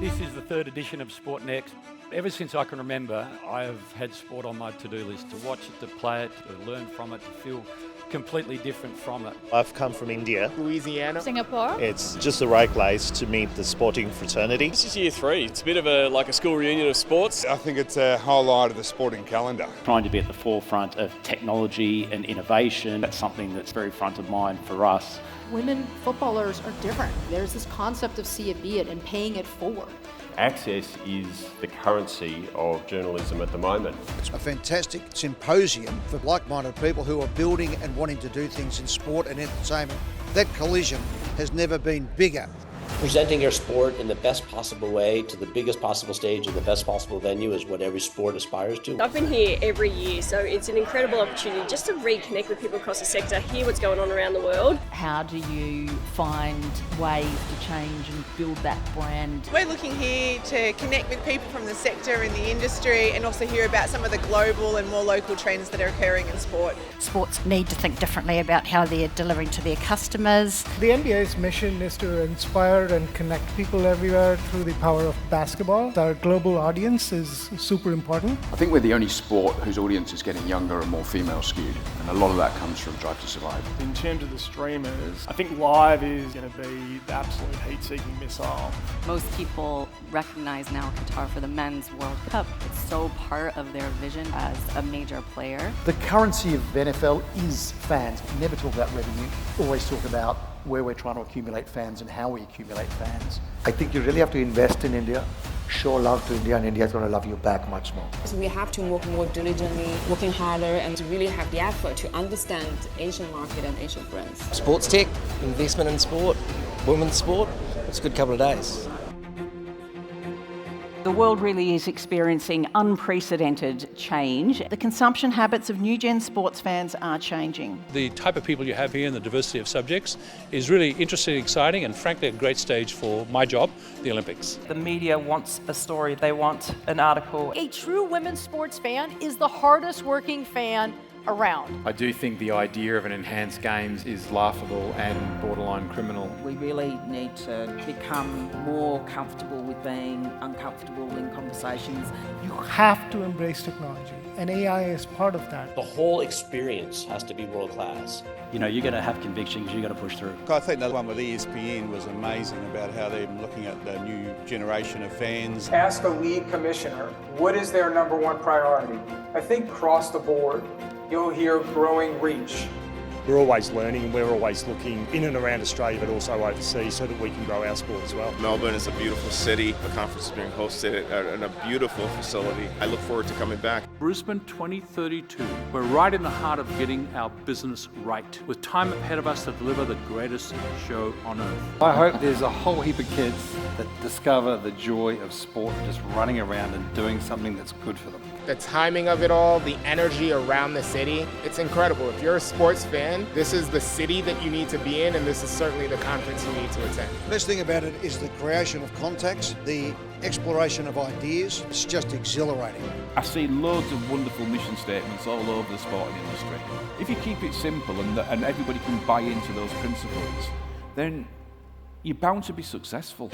This is the third edition of SportNXT. Ever since I can remember, I have had sport on my to-do list, to watch it, to play it, to learn from it, to feel completely different from it. I've come from India, Louisiana, Singapore. It's just the right place to meet the sporting fraternity. This is year 3. It's a bit of a school reunion of sports. I think it's a highlight of the sporting calendar. Trying to be at the forefront of technology and innovation, that's something that's very front of mind for us. Women footballers are different. There's this concept of see it, be it, and paying it forward. Access is the currency of journalism at the moment. It's a fantastic symposium for like-minded people who are building and wanting to do things in sport and entertainment. That collision has never been bigger. Presenting your sport in the best possible way to the biggest possible stage in the best possible venue is what every sport aspires to. I've been here every year, so it's an incredible opportunity just to reconnect with people across the sector, hear what's going on around the world. How do you find ways to change and build that brand? We're looking here to connect with people from the sector and the industry and also hear about some of the global and more local trends that are occurring in sport. Sports need to think differently about how they're delivering to their customers. The NBA's mission is to inspire and connect people everywhere through the power of basketball. Our global audience is super important. I think we're the only sport whose audience is getting younger and more female skewed, and a lot of that comes from Drive to Survive. In terms of the streamers, I think live is going to be the absolute heat-seeking missile. Most people recognize now Qatar for the Men's World Cup. It's so part of their vision as a major player. The currency of the NFL is fans. Never talk about revenue, always talk about where we're trying to accumulate fans and how we accumulate fans. I think you really have to invest in India, show love to India, and India is going to love you back much more. So we have to work more diligently, working harder, and to really have the effort to understand Asian market and Asian brands. Sports tech, investment in sport, women's sport, it's a good couple of days. The world really is experiencing unprecedented change. The consumption habits of new-gen sports fans are changing. The type of people you have here and the diversity of subjects is really interesting, exciting, and frankly a great stage for my job, the Olympics. The media wants a story, they want an article. A true women's sports fan is the hardest working fan around. I do think the idea of an enhanced games is laughable and borderline criminal. We really need to become more comfortable with being uncomfortable in conversations. You have to embrace technology, and AI is part of that. The whole experience has to be world class. You know, you're going to have convictions, you've got to push through. I think the one with ESPN was amazing about how they're looking at the new generation of fans. Ask the league commissioner, what is their number one priority? I think across the board, you'll hear growing reach. We're always learning and we're always looking in and around Australia but also overseas so that we can grow our sport as well. Melbourne is a beautiful city. The conference is being hosted in a beautiful facility. I look forward to coming back. Brisbane 2032. We're right in the heart of getting our business right, with time ahead of us to deliver the greatest show on earth. I hope there's a whole heap of kids that discover the joy of sport, just running around and doing something that's good for them. The timing of it all, the energy around the city, it's incredible. If you're a sports fan, this is the city that you need to be in, and this is certainly the conference you need to attend. The best thing about it is the creation of contacts, the exploration of ideas. It's just exhilarating. I see loads of wonderful mission statements all over the sporting industry. If you keep it simple and everybody can buy into those principles, then you're bound to be successful.